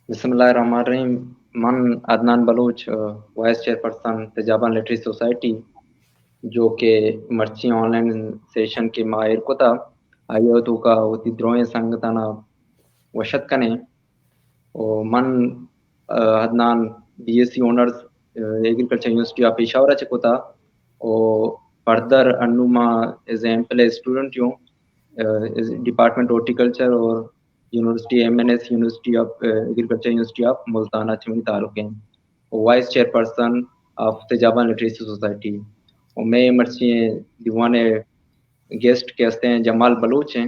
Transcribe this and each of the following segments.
बिस्मिल्लाहिर्रहमानिर्रहीम. Man Adnan Baluch, vice chairperson तिजाबन literacy society, जो कि मर्ची ऑनलाइन सेशन के माहिर को था आयो तो का उती द्रोय संगतना वशत कने और मन Adnan BSc honours agriculture university of Peshawar चको था और फर्दर अनुमा एग्जांपल स्टूडेंट यूं डिपार्टमेंट हॉर्टिकल्चर और university MNS university of agriculture university of मुल्ताना चमनी तालुक हैं और वाइस चेयरपर्सन ऑफ तिजाबन लिटरेसी सोसाइटी. और मैं मर्ची दीवाने गेस्ट के हस्ते हैं जमाल बलूच हैं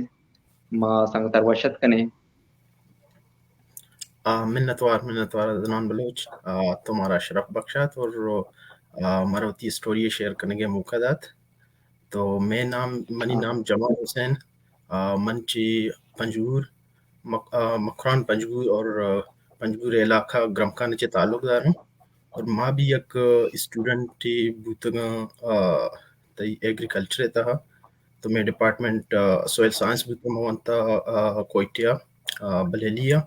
माँ संगतर वशत कने. मिन्नतवार अदनान बलूच, तुम्हारा शरफ बख्शात और मरवती स्टोरी शेयर करने के मौका दात. तो मनी नाम जमाल हुसैन, मंची पंजगूर मकरान पंजगूर और पंजगूर इलाका ग्रमकान के ताल्लुकदार हूँ और माँ भी एक स्टूडेंट थी बूतगा तई एग्रीकल्चर था. तो मैं डिपार्टमेंट सोयल साइंस बूतगा मवंता कोइटिया बलेलिया.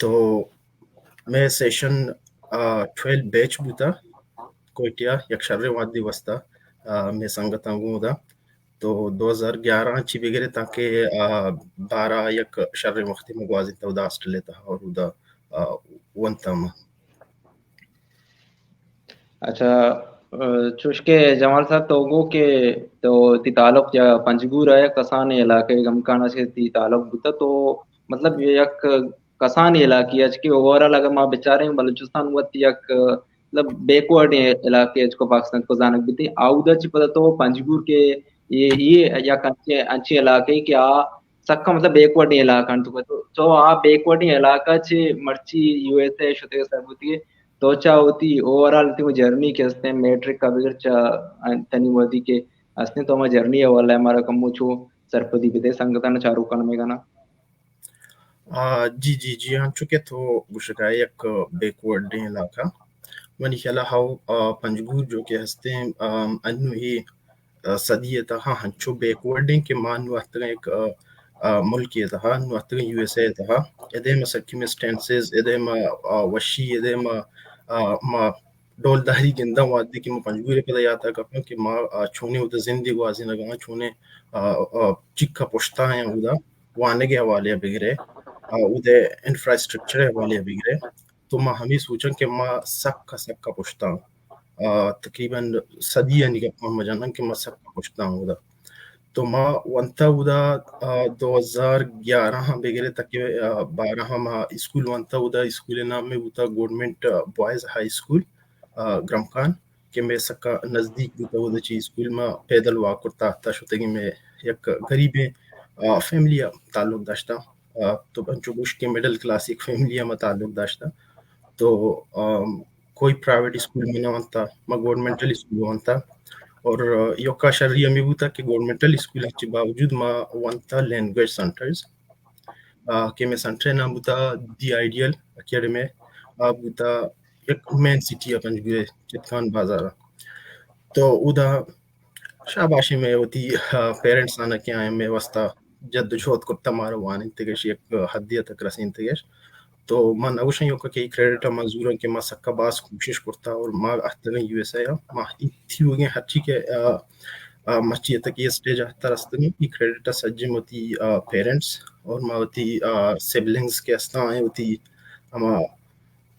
तो मैं सेशन 12 बैच बूता कोइटिया यक्षर्रे वादी वस्ता मैं संगत अंगूदा. तो 2011 ची वगैरह ताकि 12 यक शर्रे वक्ती में गवाजी था उदा ऑस्ट्रेलिया था और उदा वंतम. अच्छा, चुशके जमाल साहब तो गो के तो ती तालुक या पंजगूर है कसान इलाके गमकाना से ती तालुक बुता तो मतलब ये एक कसान इलाके आज के ओवरऑल अगर मां बेचारे बलूचिस्तान वत एक मतलब बैकवर्ड इलाके को पाकिस्तान को जानक भी आउदा ची पता तो पंजगूर के ये या अच्छे अच्छे इलाके के आ सक्का मतलब बैकवर्ड इलाका तो आ बैकवर्ड इलाका चे मर्ची यूएसए शुते सरबुती तोचा होती ओवरऑल ती जर्नी के हस्ते मैट्रिक का बिगर तनी वदी के हस्ते तो हमारा जर्नी है वाला हमारा कमु छो सरपदी बिदे संगतन चारू कन में गाना. जी हाँ चुके तो बुशका एक बैकवर्ड इलाका वनी खेला हाउ पंजगूर जो के हस्ते अनु ही सदी था हंचो बैकवर्डिंग के मान वक्त एक मुल्क ये था वक्त यूएसए था एदे में सर्कमस्टेंसेस एदे में वशी एदे में मा डोलदारी गिंदा वादी की पंजगूर पे याता कपन कि मां छोने उद जिंदगी वाजी लगा छोने चिक्का पुश्ता है उदा वाने के हवाले बिगरे उदे इंफ्रास्ट्रक्चर हवाले बिगरे. तो मां हमें सोचा कि मां सक्का पुश्ता तकरीबन सदी यानी कि मजाना कि मैं सबका पूछता हूँ उदा. तो माँ वंता उदा 2011 वगैरह तक के 12 माँ स्कूल वंता उदा स्कूल नाम में उता गवर्नमेंट बॉयज हाई स्कूल ग्रमकान के में सका नजदीक उता उदा ची स्कूल में पैदल वाक करता था शुतगी में एक गरीब फैमिली ताल्लुक दाश्ता. तो बंचो बुश के मिडिल क्लास एक फैमिली में ताल्लुक दाश्ता. तो कोई प्राइवेट स्कूल में ना वंता मैं गवर्नमेंटल स्कूल वंता और योका शर्रिया में बुता कि गवर्नमेंटल स्कूल के बावजूद मा वंता लैंग्वेज सेंटर्स के में सेंटर ना बुता दी आइडियल अकेडमी बुता एक मेन सिटी अपन गुए चितकान बाजार. तो उदा शाबाशी में होती पेरेंट्स आना क्या है में वस्ता जद्दोजहद करता मारो वान इंतगेश एक हदिया तक रसीन इंतगेश. तो man awshan yoka ke credit mazura ke ma sakka bas कोशिश करता और माँ अहतने यूएसए या माँ इतनी होगी हच्ची के मच्ची तक ये स्टेज आता रास्ते में की क्रेडिट सज्जे होती पेरेंट्स और माँ होती सिबलिंग्स के अस्ता आए होती हम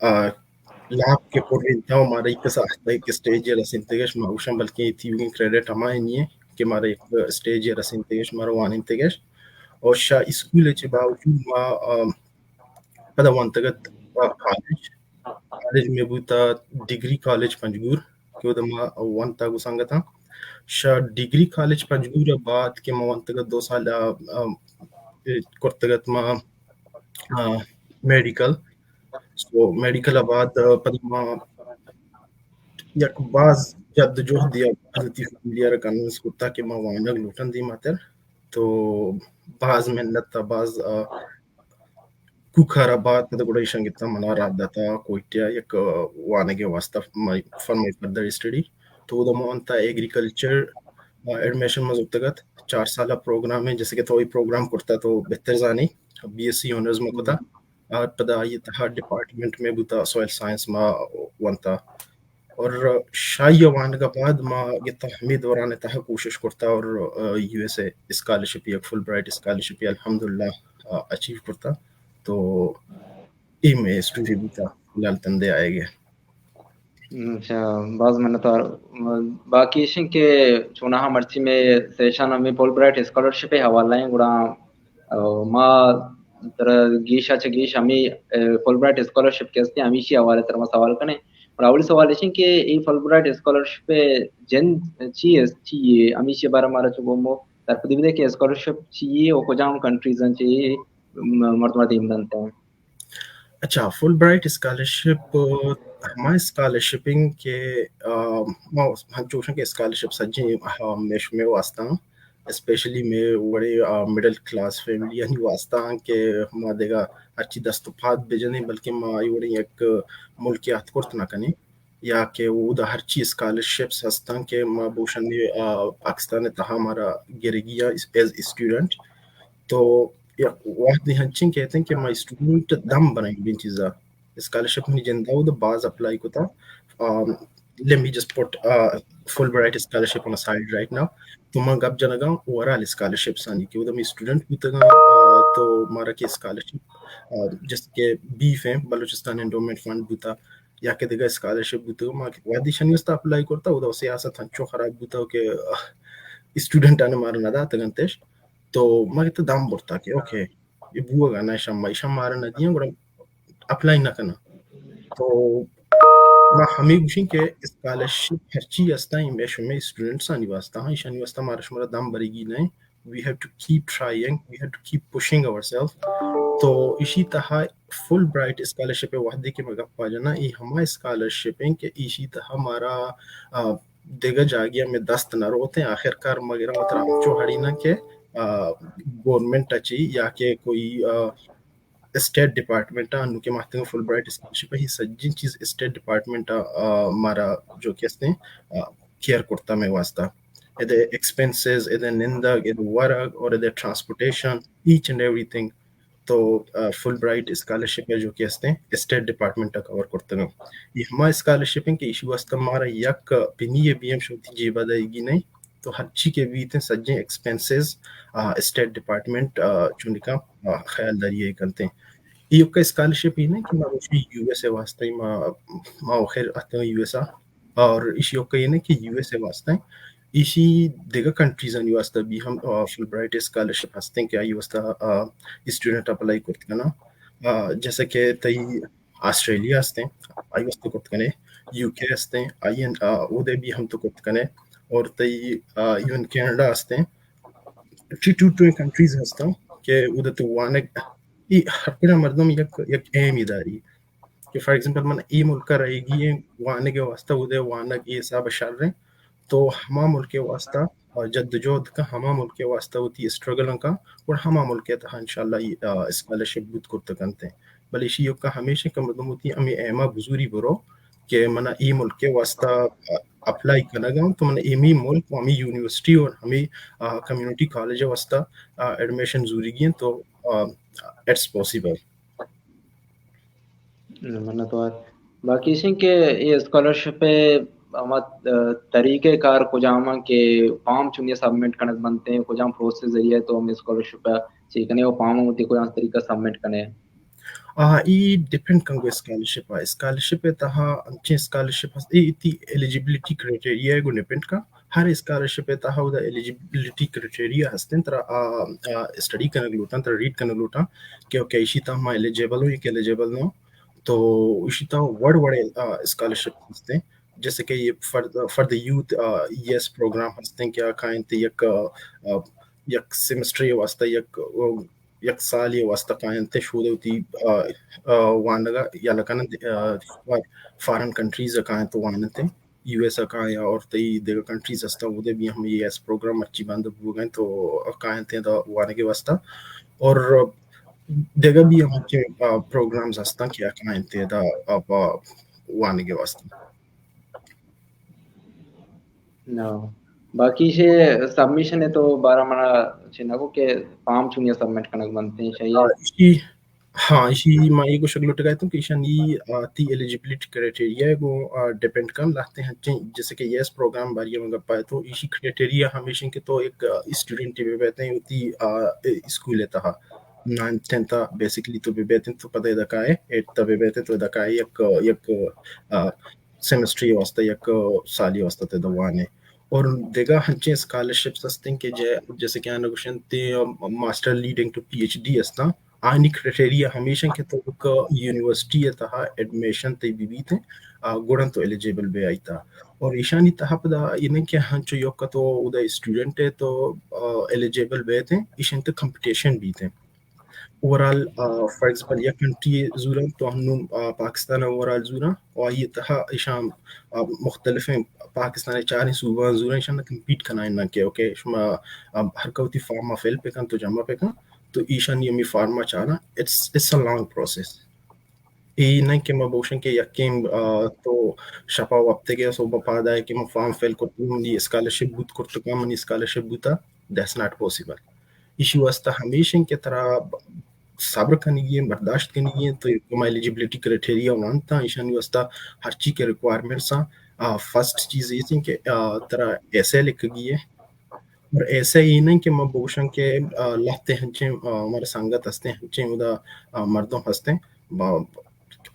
लाभ के पूरे इंतहा हमारा एक साथ एक स्टेज या रसिंतेगेश माँ awshan बल्कि इतनी होगी क्रेडिट हमारे नहीं है कि हमारा एक स्टेज या रसिंतेगेश मारो वान इंतगेश और शा स्कूल के बावजूद माँ पता वंतगत कॉलेज में बुता डिग्री कॉलेज पंजगूर के उदमा वंता गुसंगता शा डिग्री कॉलेज पंजगूर बाद के वंतगत 2 साल कोर्तगत मा मेडिकल. सो मेडिकल बाद पदमा यक बाज जद जो दिया हजरती फैमिलियर कन्विंस कुत्ता के मा वांडक लुटन दी मातर. तो बाज मेहनत बाज कुखाराबाद पदगुडेशन गित्ता मनारा दता कोइटिया एक वानगे वास्ता फॉर माय फर्दर स्टडी. तो उदमा वंता एग्रीकल्चर एडमिशन में जुतगत 4 साल प्रोग्राम है जैसे कि तो प्रोग्राम करता तो बेहतर जानी BSc honors में कोता पदा ये तहा डिपार्टमेंट में बुता soil science मा वंता और शाही वान का बाद मा गिता हमी दौरान तहा कोशिश करता और USA स्कॉलरशिप या फुल ब्राइट स्कॉलरशिप या अल्हम्दुलिल्लाह अचीव करता तो में स्टूडेंट बुता लाल तंदे आएगे अच्छा बाज मैंने तो बाकी इशिं के चुनाहा मर्ची में सेशन हमें फुलब्राइट स्कॉलरशिप हवाला है गुड़ा मा तर गीशा च गीश हमी फुलब्राइट स्कॉलरशिप के अस्ते हमीशी हवाले तर मा सवाल कने और अवली सवाल इशिं के ई फुलब्राइट स्कॉलरशिप जन चाहिए हमीशी बार मारा चुगोमो तर पदिविदे के स्कॉलरशिप चाहिए ओ को जाम कंट्रीज चाहिए मर्तबा टीम बनते हैं अच्छा फुल ब्राइट स्कॉलरशिप हमारे स्कॉलरशिपिंग के हम जोशन के स्कॉलरशिप सज्जी मेश में वास्ता स्पेशली में बड़े मिडिल क्लास फैमिली यानी वास्ता के हम देगा अच्छी दस्तफात बेजने बल्कि माँ ये एक मुल्कियात कुर्त ना कने या के वो उदा हर चीज स्कॉलरशिप्स हस्ता के माँ भूषण में पाकिस्तान तहा हमारा गिरगिया एज स्टूडेंट तो ja, واحد هنشين كيتن كما student دم بنا يبين تيزا scholarship من جندا وده باز apply كتا um, let me just put Fulbright scholarship on a side right now तो मैं गप जनागा ओवरऑल scholarship सानी कि उधर मैं student बुतगा तो मारा के scholarship जैसे के बीफ है बलूचिस्तान endowment fund बुता या के देगा scholarship बुतगा मार के वादी शनिस्ता apply करता उधर से आसा थंचो खराब बुता के student आने मारा नदा तगंतेश तो magita dam borta ke okay ibuga na shamma ishamara na diyan gura apply na kana तो ما हमें गुशिं के स्कॉलरशिप हरची अस्ता इमेश में स्टूडेंट्स आनी वास्ता हाँ ईशानी वास्ता मारश मरा दाम बरेगी नहीं we have to keep trying we have to keep pushing ourselves तो इसी तरह फुल ब्राइट स्कॉलरशिप है वादे के मगा पाजना ये हमारा स्कॉलरशिपिंग के इसी तरह हमारा देगा जागिया में दस्त न रोते आखिरकार मगर मतलब जो हड़ी ना के गवर्नमेंट अच्छी या के कोई स्टेट डिपार्टमेंट नुके माहते फुल ब्राइट स्कॉलरशिप ही सज्जिन चीज स्टेट डिपार्टमेंट मारा जो कहते हैं केयर करता में वास्ता इधर एक्सपेंसेस इधर निंदा इधर वर्क और इधर ट्रांसपोर्टेशन ईच एंड एवरीथिंग तो फुल ब्राइट स्कॉलरशिप है जो कहते हैं स्टेट डिपार्टमेंट कवर करते हैं ये हमारे स्कॉलरशिप के इशू वास्ता हमारा यक पिनी बी एम शोती जीवा देगी नहीं तो हर चीज के भी इतने सज्जे एक्सपेंसेस स्टेट डिपार्टमेंट चुनने का ख्याल दरिए करते हैं ये का स्कॉलरशिप ही ना कि मैं उसकी यूएसए वास्ते मैं खैर आता हूँ यूएसए और इस योग का ये ना कि यूएसए वास्ते इसी देगा कंट्रीज आणि वास्ता भी हम फुलब्राइट स्कॉलरशिप हस्ते हैं क्या ये वास्ता स्टूडेंट अप्लाई करते हैं ना जैसे कि तई ऑस्ट्रेलिया हस्ते हैं आई वास्ता करते हैं यूके हस्ते हैं आई उधर भी हम तो करते हैं और तई इवन कनाडा हस्ते हैं टू कंट्रीज हस्ता के उधर तो वाने हर मर्दम एक एम इदारी कि फॉर एग्जांपल मन ई मुल्क रहेगी वाने के वास्ता उधर वाना ये सब शर रहे तो हमा मुल्क के वास्ता और जद्दोजहद का हमा मुल्क के वास्ता होती है स्ट्रगल का और हमा मुल्क के तहा इंशाल्लाह स्कॉलरशिप बुत करते करते हैं बल इसी योग का हमेशा का मतलब होती है हमें एमा बुजुरी बरो कि मना ई मुल्क के वास्ता अप्लाई करना गया तो मैंने एमी मुल्क हमें यूनिवर्सिटी और हमें कम्युनिटी कॉलेज वास्ता एडमिशन जरूरी है तो इट्स पॉसिबल मन्नत वार बाकी इसी के ये स्कॉलरशिप पे हम तरीके कार कुजामा के फॉर्म चुनिए सबमिट करने बनते हैं कुजाम प्रोसेस जरिए तो हम स्कॉलरशिप सीखने वो फॉर्म होती है कुजाम तरीका सबमिट करने ई डिपेंड कंगो स्कॉलरशिप तहा अंचे स्कॉलरशिप इति एलिजिबिलिटी क्राइटेरिया गो डिपेंड का हर स्कॉलरशिप तहा उदा एलिजिबिलिटी क्राइटेरिया हस्ते तरा स्टडी करने लूटा तरा रीड करने लूटा कि ओके इसी ता मैं एलिजिबल हूं कि एलिजिबल ना तो इसी ता वर्ड वर्ड स्कॉलरशिप हस्ते जैसे कि ये for the youth yes programme हस्ते क्या काइन ते एक सेमेस्टर वास्ता एक साल ये वास्ता कायन ते शोधे होती वांडगा या लकान फॉरेन कंट्रीज कायन तो वांडन ते यूएस का या और तई देगा कंट्रीज हस्ता उदे भी हम ये एस प्रोग्राम अच्छी बंद हो गए तो कायन ते दा वाने के वास्ता और देगा भी हम के प्रोग्राम्स हस्ता क्या कायन ते दा अब वाने के वास्ता ना बाकी से सबमिशन है तो 12 mana चिनाको के फॉर्म चुनिया सबमिट करना बनते हैं सही है. Ishi ishi mai ko shaglo tagay tum ki ishani ti eligibility criteria go depend kam lahte hain जैसे कि yes program बारी में गप्पा है तो इसी criteria हमेशा के तो एक student पे बैठते हैं उती स्कूल है तहा 9th 10th basically तो पे बैठते तो पता है दका है 8th पे बैठते तो दका है एक semestry वास्ता एक साली वास्ता ते दवाने और देगा हंचे scholarships असते के जैसे कि अनगुशन ते master leading to PhD असता आणि criteria हमेशा के तो एक यूनिवर्सिटी है तहा एडमिशन ते बीबीते गुणन तो एलिजिबल बे आईता और ईशानी तहा पदा इने के हंचो योक तो उदा स्टूडेंट है तो एलिजिबल बे थे ईशन तो कंपटीशन भी थे ओवरऑल फॉर एग्जांपल या कंट्री ज़ूरा तो हम पाकिस्तान ओवरऑल ज़ूरा और ये तहा ईशान मुख्तलिफ पाकिस्तान चार सूबा ज़ूरा ईशान कम्पीट करना इन्ना के ओके शुमा हर कौती फार्मा फेल पे kan तो जमा पे kan तो ईशान यमी फार्मा चारा it's a long process e nan ke maboshan ke yakim to shapa wapte ke so bapada hai ki ma farm fail ko ni scholarship but korto kam ni scholarship buta that's not possible issue wasta हमेशा के तरह सब्र करनी है बर्दाश्त करनी है तो एक एलिजिबिलिटी क्राइटेरिया वन था ईशानी वस्ता हर चीज के रिक्वायरमेंट्स फर्स्ट चीज ये थी कि तरह ऐसे लिख गई है और ऐसे ही नहीं कि मैं बोशन के लाते हैं हमारे संगत हंसते हैं उदा मर्दों हंसते हैं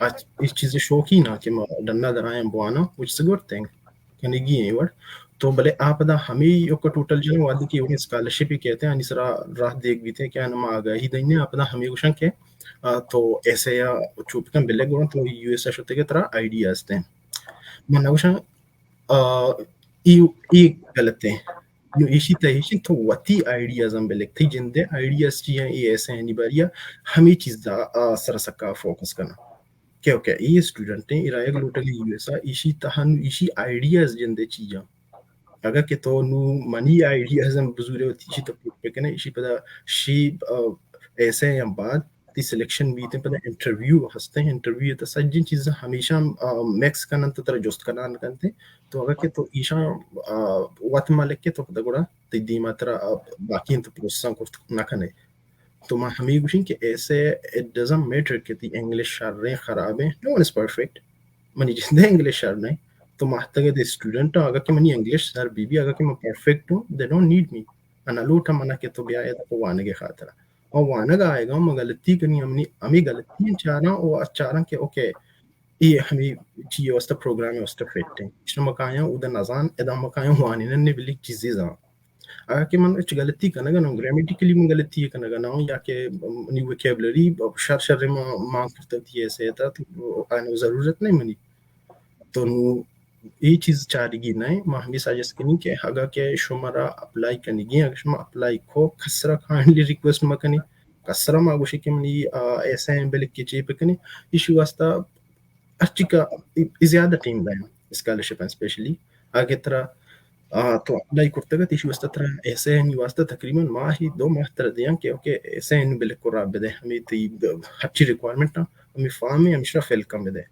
आज इस चीज़ शौक ही ना कि मैं डन्ना दराएं Bhaona which is a good thing कनेगी है वर्ड तो भले आप दा हमें यो का टोटल जो वादी की उन्हें स्कॉलरशिप ही कहते हैं अनिसरा राह देख भी थे क्या नाम आ गया ही देने आप दा हमें कुछ के तो ऐसे या चुप का बिल्ले गुण तो यूएस होते के तरह आइडियाज थे मैं नौशा ई गलत है यो इसी तरह तो वती आइडियाज हम बिल्ले थी जिंदे आइडियाज चाहिए ये ऐसे हैं निबारिया हमें चीज़ दा सरसका फोकस करना क्या क्या ये स्टूडेंट हैं इराया ग्लोटली यूएसआ इसी तहन इसी आइडियाज जिंदे चीज़ा अगर के तो नु मनी आइडियाज हम बुजुरे होती इसी तो पे कने इसी पता शी ऐसे हैं बाद ती सिलेक्शन भी थे पता इंटरव्यू हंसते हैं इंटरव्यू तो सज्जन चीज़ हमेशा मैक्स करना तो तरह जोस्त करना करते तो अगर के तो ईशा वत मालिक के तो पता गुड़ा ती मात्रा बाकी तो प्रोसेस को ना करने तो मैं हमें कुछ कि ऐसे it doesn't matter कि ती इंग्लिश शर रहे खराब है no one is perfect money जिसने इंग्लिश शर नहीं तो महत्ता के स्टूडेंट अगर कि मनी इंग्लिश सर बीबी अगर कि मैं परफेक्ट हूँ they don't need me अनालूटा मना के तो ब्याह तो वाने के खातिर और वाने का आएगा मैं गलती करनी हमने हमें गलती चारा और चारा के ओके ये हमें चाहिए वास्ता प्रोग्राम है वास्ता फिट है इसमें मकाया उधर नजान इधर मकाया वाने ने बिल्ली चीज़ें जा अगर कि मन कुछ गलती करना ना ग्रामेटिकली में गलती करना ना या कि न्यू वोकैबुलरी शर में मांग करती है ऐसे तो आने ज़रूरत नहीं मनी तो ये चीज़ चाहेगी नहीं मैं हमें सजेस्ट करनी कि अगर के शुमारा अप्लाई करनी है अगर शुमा अप्लाई को खसरा काइंडली रिक्वेस्ट मकनी कसरा मागुशी के मनी ऐसे हैं बिल्कुल के चीज़ पे करनी इशू वास्ता अच्छी का ज़्यादा टीम लाइन स्कॉलरशिप स्पेशली आगे तरह तो अप्लाई करते गए इशू वास्ता तरह ऐसे हैं वास्ता तकरीबन माह ही 2 माह तरह दिया कि ओके ऐसे हैं बिल्कुल राब दे हमें ती अच्छी रिक्वायरमेंट ना हमें फार्म में हमेशा फेल कम दे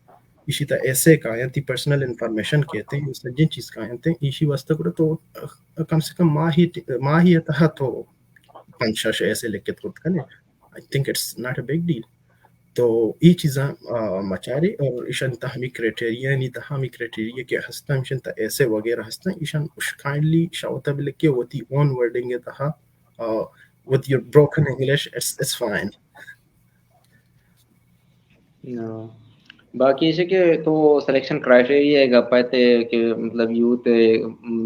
इसी तरह ऐसे कायन थी पर्सनल इंफॉर्मेशन कहते हैं इस जिन चीज़ कायन थे इसी वास्ते को तो कम से कम माह ही तहा तो 5-6 ऐसे लेके तो करने I think it's not a big deal तो ये चीज़ें मचारे और ईशान तहमी क्राइटेरिया नहीं तहमी क्राइटेरिया के हस्ता ईशान ता ऐसे वगैरह हस्ता ईशान उस काइंडली शावता बिल के वती ओन वर्डिंग है तहा with your broken English it's fine बाकी ऐसे के तो सिलेक्शन क्राइटेरिया है पाते कि मतलब यूथ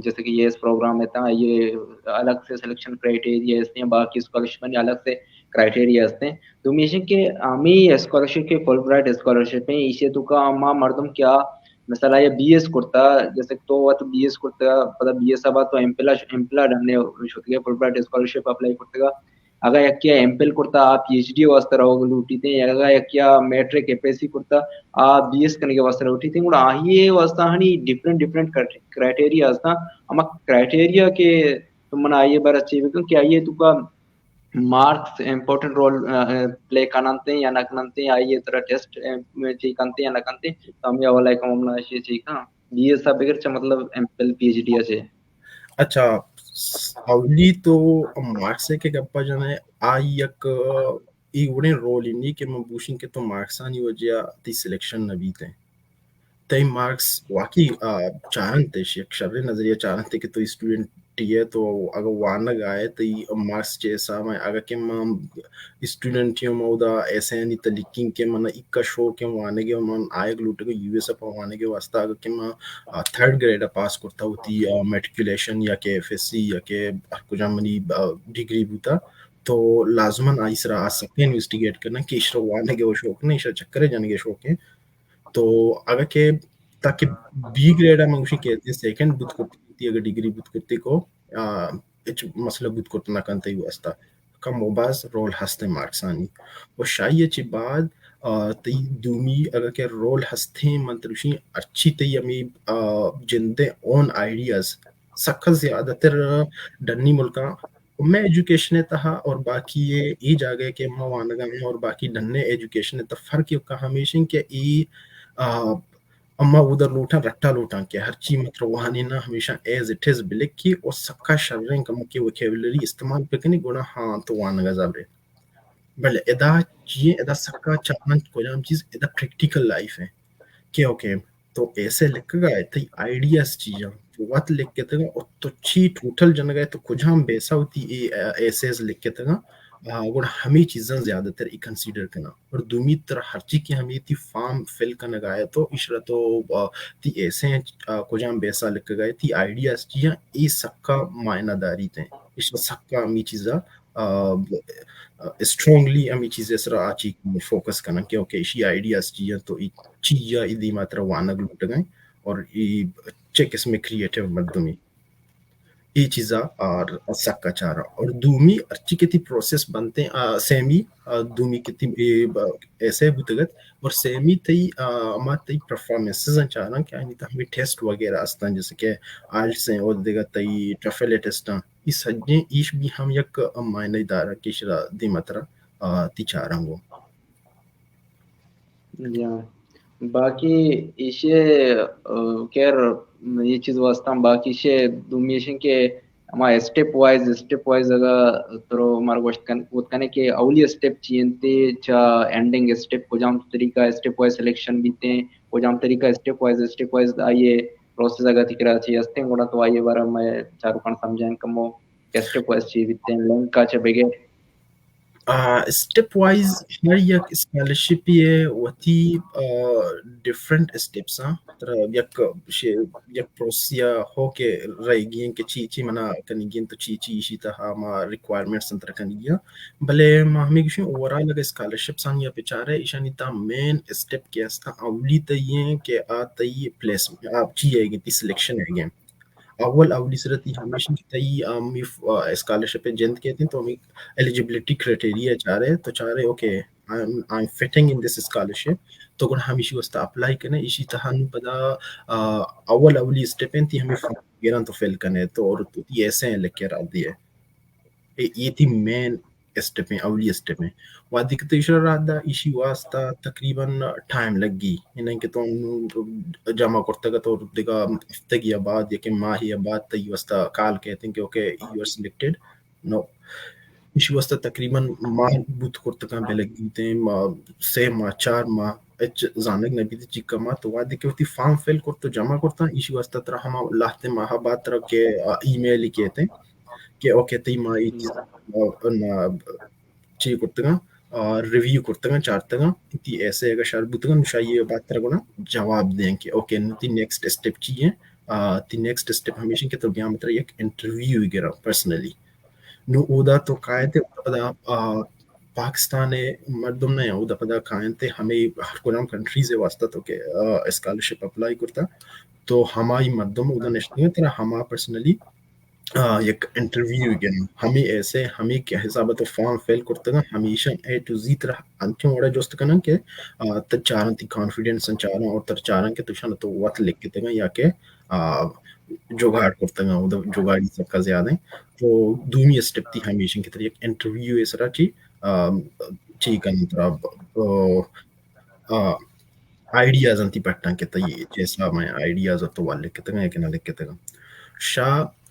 जैसे कि ये इस प्रोग्राम में था ये अलग से सिलेक्शन क्राइटेरिया असते हैं बाकी स्कॉलरशिप में अलग से क्राइटेरिया असते हैं तो मी के आम्ही स्कॉलरशिप के फुलब्राइट स्कॉलरशिप में इसे तो का अम्मा मर्दम क्या mesela ya BS kurta जैसे तो वत BS kurta पता BS अब तो एमपिला डरने होती है फुलब्राइट स्कॉलरशिप अप्लाई करते अगर यक्या एमपिल करता आप पीएचडी वास्ते रहोगे लूटी थे अगर यक्या मैट्रिक एपीएससी करता आप बीएस करने के वास्ते लूटी थे गुण आहिए वास्ता हनी डिफरेंट डिफरेंट क्राइटेरिया वास्ता हम क्राइटेरिया के तुम मना आइए बार अच्छी बिकन क्या ये तुका मार्क्स इंपॉर्टेंट रोल प्ले करनते या ना करनते आइए तरह टेस्ट में ठीक करते या ना करते तो हम ये वाला कम ना ऐसे ठीक हां बीएस सब बगैर मतलब एमपिल पीएचडी আছে अच्छा, awli to marks ke gappa jane ayak i wouldn't role in ke mabushin ke to marks ani wajia the selection na bite तई मार्क्स वाकई चाहते शर्रे नजरिया चाहते कि तो स्टूडेंट है तो अगर वाना गाए तो मार्क्स जैसा मैं अगर के हम स्टूडेंट यो मौदा ऐसे नहीं तलिकिंग के मन इक्का शो के वाने के मन आए लूटे के यूएस अप वाने के वास्ता अगर के मैं थर्ड ग्रेड पास करता होती मेट्रिकुलेशन या के एफएससी या के कुछ मनी डिग्री बूता तो लाजमन आइसरा आ सकते इन्वेस्टिगेट करना कि इशरा वाने के वो शौक नहीं इशरा चक्कर जाने के शौक है तो अगर के ताकि बी ग्रेड में उसी कहते हैं सेकंड बुत करती अगर डिग्री बुत करती को इच मसला बुत करना कंते ही वास्ता का मोबाइल रोल हस्ते मार्क्स आनी और शायद ची बाद तई दूमी अगर के रोल हस्ते मंत्रुषी अच्छी तई अमी जिंदे ओन आइडियाज सखत ज्यादातर डन्नी मुल्का मैं एजुकेशन है तहा और बाकी ये जागे के मवानगा में और बाकी डन्ने एजुकेशन है तो फर्क ये का हमेशा के ई आ, अम्मा उधर लूटा रट्टा लूटा के हर चीज मतलब वहां ना हमेशा एज इट इज बिलिक की और सबका शर्रें कम के वोकेबलरी इस्तेमाल पे कनी गुना हाँ तो वहां गजाबरे बल एदा चीज एदा सबका चाहना कोई चीज एदा प्रैक्टिकल लाइफ है कि ओके तो ऐसे लिख गए तो आइडियाज चीज़ें तो वत लिख के तगा और तो ची टोटल जन गए तो कुछ हम बेसा होती ऐसे लिख के तगा और हमें चीज़ें ज़्यादातर ई कंसीडर करना और दुमी तरह हर चीज़ की हमें ती फॉर्म फिल करना गए तो इशरा तो ती ऐसे कुछ हम बेसा लिख गए ती आइडियाज चीज़ें ये सबका मायनादारी थे इशरा सबका हमें चीज़ें स्ट्रांगली हमें चीज़ें सरा आची फोकस करना कि ओके इसी आइडियाज चीज़ें तो चीज़ इदी मात्र वानग लुट गए और ये चेक इसमें क्रिएटिव मर्दुमी ये चीज़ा और सक्का चारा और दूमी अर्ची के ती प्रोसेस बनते सेमी दूमी के ती ऐसे बुतगत और सेमी तई अमा तई परफॉर्मेंसेस चारा क्या नहीं तो हमें टेस्ट वगैरह अस्ता जैसे कि आइल्स हैं और देगा तई ट्रफेल टेस्ट इस सज्जे ईश भी हम यक मायने दारा की शरा दी मात्रा ती चारांगो या बाकी इशे केर ये चीज वास्ता बाकी इशे दुमियशन के ama step wise aga toro mar gost kan ut kane ke awli step chiente cha ending step ko jam tarika step wise selection bite ko jam tarika step wise आइए process aga tikra chi aste goda to आइए बार मैं Charu kan समझाएं कमो step wise chi bite link का चे बेगे step wise हर एक scholarship ये वती different steps तरा एक प्रोसिया हो के रहेगी कि ची मना कनिगिन तो ची इसी तरह मा requirements अंतर कनिगिया भले हमें किसी ओवरऑल अगर scholarship संग या पिचारे ईशानी ता main step क्या था अवली तय के आ तय placement आप ची है कि selection है अव्वल अवली सूरत हमेशा की तई हम स्कॉलरशिप जंत कहते हैं तो हम एलिजिबिलिटी क्राइटेरिया चाह रहे तो चाह रहे okay I am fitting in this scholarship तो गुण हम इसी वास्ते अप्लाई करने इसी तरह हम पता अव्वल अवली स्टेप हैं ती हमें फॉर्म वगैरह तो फिल करने तो और तो ये ऐसे हैं लेकर आ दिए ये थी मेन स्टेप में अवली स्टेप में वादी के तीसरा रादा इसी वास्ता तकरीबन टाइम लगी इन्हें के तो जमा करते का तो देखा हफ्ते की बाद या कि माह या बाद तय वास्ता काल कहते हैं कि okay you are selected no इसी वास्ता तकरीबन माह बुत करते का बेलगी थे से माह चार माह एच जानक नबी ती चिक्का माह तो वादी के उती फॉर्म फिल करते जमा करता इसी वास्ता तरह हम लाते माह बाद तरह के ईमेल ही कहते हैं कि ओके तई माह ci kurtaga review kurtaga chartaga ti ऐसे अगर शायद बुतगा नुशाई बात तरगो ना जवाब दें कि ओके ती नेक्स्ट स्टेप चाहिए ती नेक्स्ट स्टेप हमेशा के तो गया मतलब एक इंटरव्यू वगैरह पर्सनली नु उदा तो कायते पदा पाकिस्तान है मर्दम ने उदा पदा कायते हमें हर कोई कंट्रीज है वास्ता तो के स्कॉलरशिप अप्लाई करता तो हमारी मर्दम उदा नेशनल तरह हमा पर्सनली एक इंटरव्यू again हमें ऐसे हमें क्या हिसाब तो फॉर्म फिल करते हैं हमेशा ए टू जी तरह अंतिम वाला जोस्त करना के तचारण ती कॉन्फिडेंस संचारण और तचारण के तुषान तो वत लिख के तंगा या के जुगाड़ करते हैं उधर जुगाड़ी सबका ज्यादा है तो दूसरी स्टेप थी हमेशा की तरह एक इंटरव्यू ऐसा रहा ची करना तरह आइडियाज अंति पट्टा के तय जैसा मैं आइडियाज तो वाले के तंगा या के ना लिख के तंगा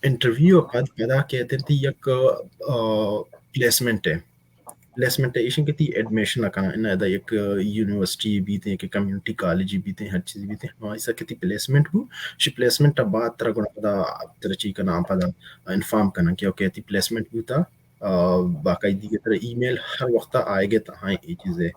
انٹرویو قد پدا کہتے ہیں یک پلیسمنٹ ہے پلیسمنٹیشن کی ایڈمیشن اکانا دا یک یونیورسٹی بیتے کہ کمیونٹی کالج بیتے ہر چیز بیتے ہاں ایسا کتی پلیسمنٹ ہو شی پلیسمنٹ بعد ترا گنا پدا ترا چی کا نام پدا انفارم کرنا کہ اوکے تی پلیسمنٹ ہوتا باقاعدگی کے طرح ای میل ہر وقت آئے گے تہاں یہ چیزیں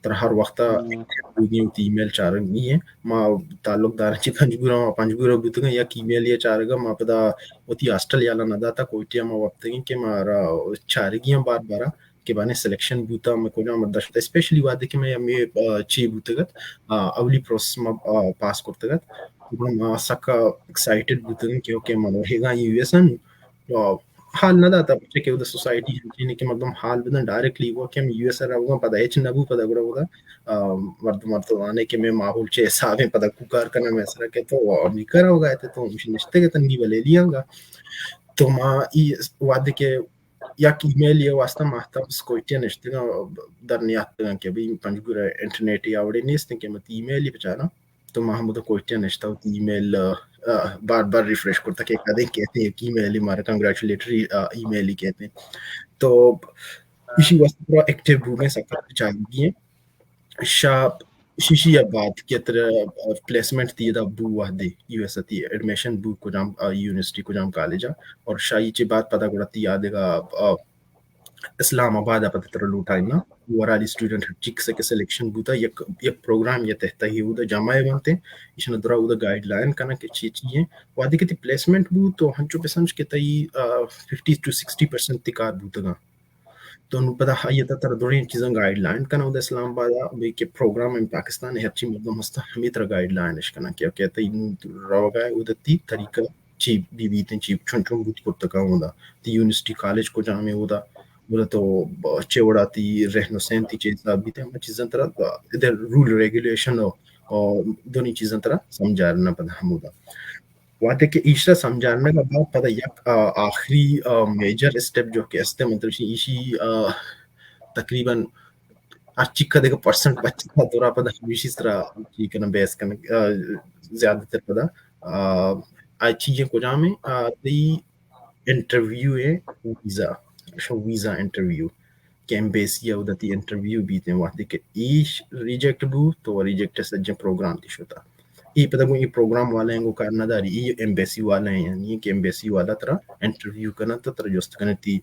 تر ہر وقت ای میل چارگی ہے ما تعلق دار چی پنجگورا بوتگا یا ای میل یا چارگا ما پدا وتی ہاسٹل یالا ندا تا کوئی ما وقت کہ مارا چارگیاں بار بارا کہ بانے سلیکشن بوتا میں کو نام دشتا اسپیشلی وعدے کہ میں چی بوتگت اولی پروسیس ما پاس کرتگت ما سکا ایکسائٹڈ بوتگن کہ اوکے ما رہے یو ایس ان حال نہ داتا بچے کہ سوسائٹی جنہیں کہ مطلب حال بدن ڈائریکٹلی وہ کہ یو ایس رہا پتا ایچ نبو پتا گرا ہوگا مرد آنے کے میں ماحول چے حساب پتا کار کرنا میں سر کہ تو نہیں کرا ہوگا تو نشتے کے تنگی بلے لیا ہوگا تو ماں وعدے کے یا ای میل یا واسطہ ماہتا بس کوئی نشتے گا درنیات کہ بھائی پنجگورا انٹرنیٹ یا وڑے نیستے کہ مت ای میل ہی بچانا تو ماں مجھے کوئی نشتا ہوتی ای میل بار بار ریفریش کرتا کہ کدے کہتے ہیں ای میل ہمارا کنگریچولیٹری ای میل ہی کہتے ہیں تو اسی واسطے پورا ایکٹیو رو میں سکتا چاہیے شاپ شیشی آباد کے طرح پلیسمنٹ تھی دا بو وحدے یو ایس تی ایڈمیشن بو کو جام یونیورسٹی کو جام کالجا اور شاہی چی بات پتہ گڑتی یاد گا اسلام آباد پتہ تر لوٹائیں نا اوورال اسٹوڈنٹ چک سے سلیکشن بوتا یک پروگرام یہ تحت ہی ہوتا جامع بنتے اس نے درا ہوتا گائیڈ لائن کنا کہ چیزیں وادی کے پلیسمنٹ بو تو ہنچو پسنج کے تئی 50 to 60% تکار بوتا گا تو پتا یہ تر دوڑی چیزاں گائیڈ لائن کنا ہوتا اسلام آباد کے پروگرام ان پاکستان ہے چی مطلب مستا ہمیں طرح گائیڈ لائن اس کنا کہ کہتے ہیں روگا ادتی طریقہ چیپ بی بیتے چیپ چھن چھن بوت کو تکا ہوتا تی یونیورسٹی کالج کو جامع ہوتا بولا تو چوڑا تی رہنو سین تی چیزا بیتے ہم چیزاں طرح ادھر رول ریگولیشن اور دونی چیزاں طرح سمجھا رہنا پتا ہم ہوتا وعدے کہ ایشا سمجھانے کا بعد پتا یک آخری میجر اسٹیپ جو کہ استے مطلب ایشی تقریباً اچھی کا دیکھا پرسنٹ بچہ کا دورہ پتا ہمیشہ اس طرح کی کنا بیس کنا زیادہ تر پتا اچھی یہ کجا میں دی انٹرویو ہے ویزا انٹرویو کیمبیسی یا تی انٹرویو بیتے ہیں وعدے کہ ایش ریجیکٹ بو تو ریجیکٹ سجن پروگرام تیش ہوتا یہ پتہ کو یہ پروگرام والے ہیں کو کرنا داری یہ ایمبیسی والے ہیں یعنی کہ ایمبیسی والا طرح انٹرویو کرنا تو طرح جوست کرنا تی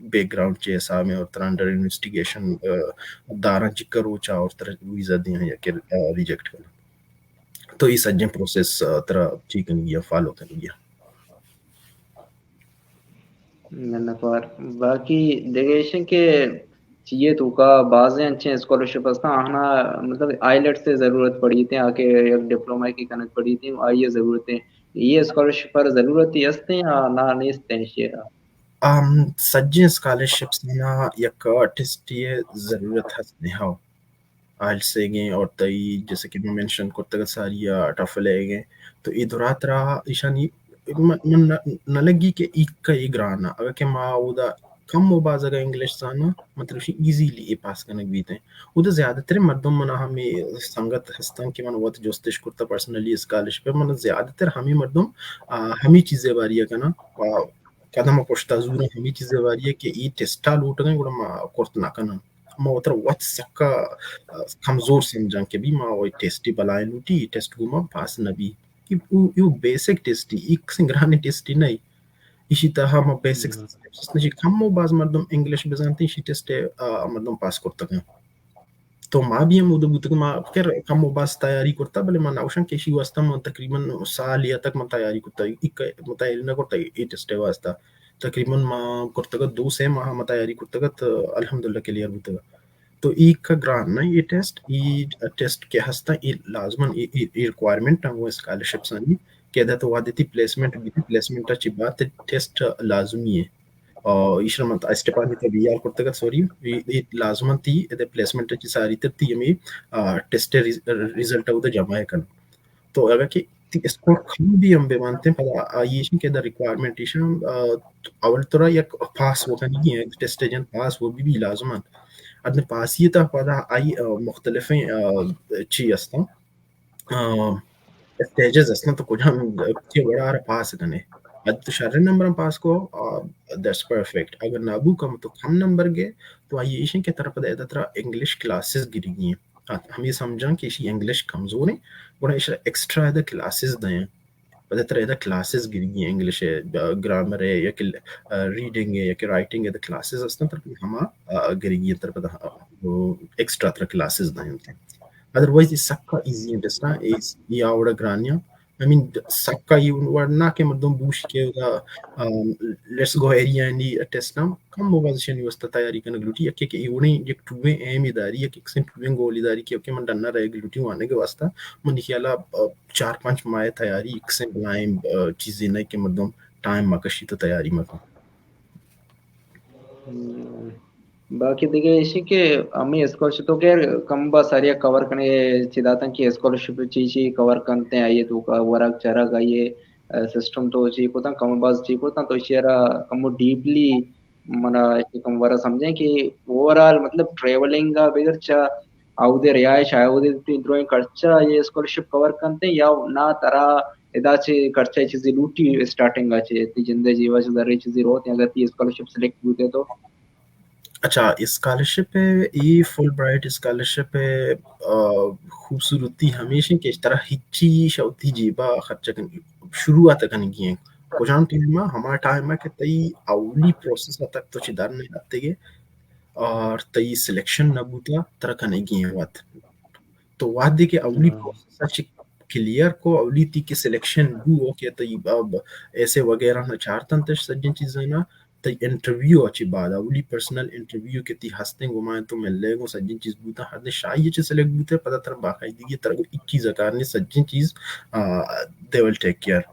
بیک گراؤنڈ چے حساب میں اور طرح انڈر انویسٹیگیشن داران چکر روچا اور طرح ویزا دیا یا کہ ریجیکٹ کرنا تو یہ سجن پروسیس طرح چیکن گیا فالو کر گیا نفر باقی دیگیشن کے چیئے تو کا بعضیں اچھے اسکالرشپ ہستا آنا مطلب آئیلٹ سے ضرورت پڑی تھی آکے ایک ڈپلوما کی کنک پڑی تھی آئیے ضرورتیں یہ اسکالرشپ پر ضرورت ہی ہستے یا نہ نیستے ہیں شیرہ سجن اسکالرشپس نا یک ٹیسٹ یہ ضرورت ہستے ہاں آئل سے گئے اور تئی جیسے کہ میں منشن کرتا گا ساری ٹفل ہے گئے تو ادھرات رہا ایشانی نہ لگی کہ ایک کا ایک گرانا اگر کہ ماں اودا کم و باز اگر انگلش سانا مطلب ایزیلی یہ پاس کرنے بیتے ہیں وہ تو زیادہ تر مردم منا ہمیں سنگت ہستان کہ من وقت جوستش کرتا پرسنلی اسکالرشپ پہ من زیادہ تر ہمیں مردم ہمیں چیزیں باریہ کنا قدم پوشتا زورا ہمیں چیزیں باریہ کہ یہ ٹیسٹا لوٹ گئے گوڑا کرتنا کنا ما وتر وات سکا کمزور سمجھان کہ بھی ما وہ ٹیسٹی بلائے لوٹی ٹیسٹ کو ما پاس نبی یو بیسک ٹیسٹی ایک سنگرانے ٹیسٹی نہیں اسی طرح ما بیسک نشی کم و باز مردم انگلش بزانتی اسی ٹیسٹ مردم پاس کرتا گئے تو ما بھی ہم ادھر بودتا ما پھر کم و باز تیاری کرتا بلے ما ناوشن کشی واسطہ ما تقریباً سال یا تک ما تیاری کرتا ایک تیاری نہ کرتا ای ٹیسٹ واسطہ تقریباً ما کرتا گا 2 ماہ ما تیاری کرتا گا تو الحمدللہ کلیئر ہوتا گا تو ایک کا گران نا یہ ٹیسٹ کیا ہستا یہ لازمن یہ ریکوائرمنٹ وہ اسکالرشپ سانی کہ تو وادتی پلیسمنٹ بھی پلیسمنٹ اچھی بات ٹیسٹ لازمی ہے اور ایشر مت اسٹپانی تے بی آر کرتا گا سوری یہ لازمن تھی تے پلیسمنٹ اچھی ساری تی ہمیں ٹیسٹ ریزلٹ ہوتا جمع ہے کرنا تو اگر کہ اس کو کم بھی ہم بے مانتے ہیں پر آئیشن کے دا ریکوائرمنٹ ایشن اول طرح یک پاس ہوتا نہیں ہے ٹیسٹ ایجن پاس وہ بھی لازمان ادن پاسیتا پدا آئی مختلف چی استا اسٹیجز اسنا تو کچھ ہم چی بڑا رہا پاس کنے तो शारे नंबर हम पास को दैट्स परफेक्ट. अगर नाबू कम तो कम नंबर गए तो आइए के तरफ दे तरह इंग्लिश क्लासेस गिरी गई हैं. हम ये समझा कि इसी इंग्लिश कमजोर है और इस एक्स्ट्रा द क्लासेस दें. पता तरह द क्लासेस गिरी गई इंग्लिश है, ग्रामर है या कि रीडिंग है या कि राइटिंग है, द क्लासेस असतं तर हम गिरी गई तर पता एक्स्ट्रा तरह क्लासेस दें. Otherwise, is sakka easy understand is yaoda grania. I mean, sakka you were not came don't bush ke let's go area and test now. Come over the was the tayari can gluti a kick you need to be aim idari a kick sent to go lidari ki okay man dana gluti one ke wasta manikiala 4-5 माह तैयारी एक से lime चीजें नहीं कि मतलब time मकशी तो तैयारी मका. बाकी देखिए इसी के हमें स्कॉलरशिप तो क्या कम बस सारिया कवर करने चिदातन की स्कॉलरशिप चीज़ कवर करते हैं आइए तो का वरक चरक आइए सिस्टम तो ची को ता कम बस ची को ता तो इशारा कम डीपली मना कम वरा समझें कि ओवरऑल मतलब ट्रैवलिंग का बगैर चा आउदे रियायश आउदे ड्राइंग खर्चा ये स्कॉलरशिप कवर करते हैं या ना तरा एदाचे खर्चा चीज़ लूटी स्टार्टिंग आचे ती जिंदगी जीवा से दरे चीज़ रोते हैं अगर ती स्कॉलरशिप सेलेक्ट होते तो अच्छा स्कॉलरशिप है ये फुल ब्राइट स्कॉलरशिप है. खूबसूरती हमेशा के इस तरह हिच्ची शौती जीबा खर्चा शुरुआत करने की है. कुछ टाइम में हमारा टाइम में कि तई अवली प्रोसेस तक तो चिदार नहीं आते के और तई सिलेक्शन न बूता तरह करने की है बात. तो वाद्य के अवली प्रोसेस क्लियर को अवली ती के सिलेक्शन बू ओके तई अब ऐसे वगैरह न चार तंत्र सज्जन चीजें ना तई इंटरव्यू अच्छी बात अवली पर्सनल इंटरव्यू के ती हंसते घुमाए तो मिल गो सज्जन चीज बूता हद शाही चे सेलेक्ट बूते पता तर बाकायदगी तरह एक चीज आकार ने सज्जन चीज दे विल टेक केयर.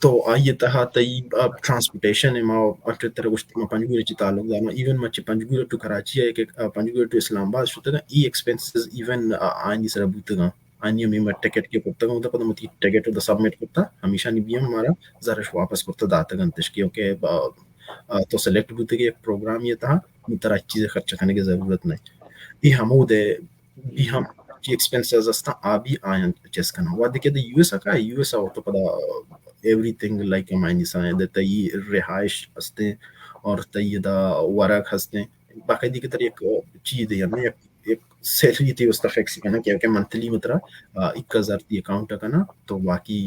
तो आइए तहा तई अब ट्रांसपोर्टेशन है माओ अटर तरह कुछ मा पंजगुरे ची ताल्लुक दानो इवन मच पंजगुरे टू कराची है कि पंजगुरे टू इस्लामाबाद शुतगा ई एक्सपेंसेस इवन आनी सर बुतगा आनी में मत टिकट के पुतगा होता पता मत टिकट तो सबमिट करता हमेशा नहीं भी हमारा जरा वापस करता दाता गंतश के ओके तो सेलेक्ट बुतगे एक प्रोग्राम ये था तरह चीजें खर्च करने की जरूरत नहीं. I hamude biham ci expenses asta abi ayan cheskana wadi ke the US aka US auto pada everything like a mine sa that the rihaish aste और तय दा वरक हंसते बाकायदी की तरह एक चीज है ना एक सैलरी थी उसका फिक्स करना क्या क्या मंथली मतलब 1000 ती अकाउंट का ना तो बाकी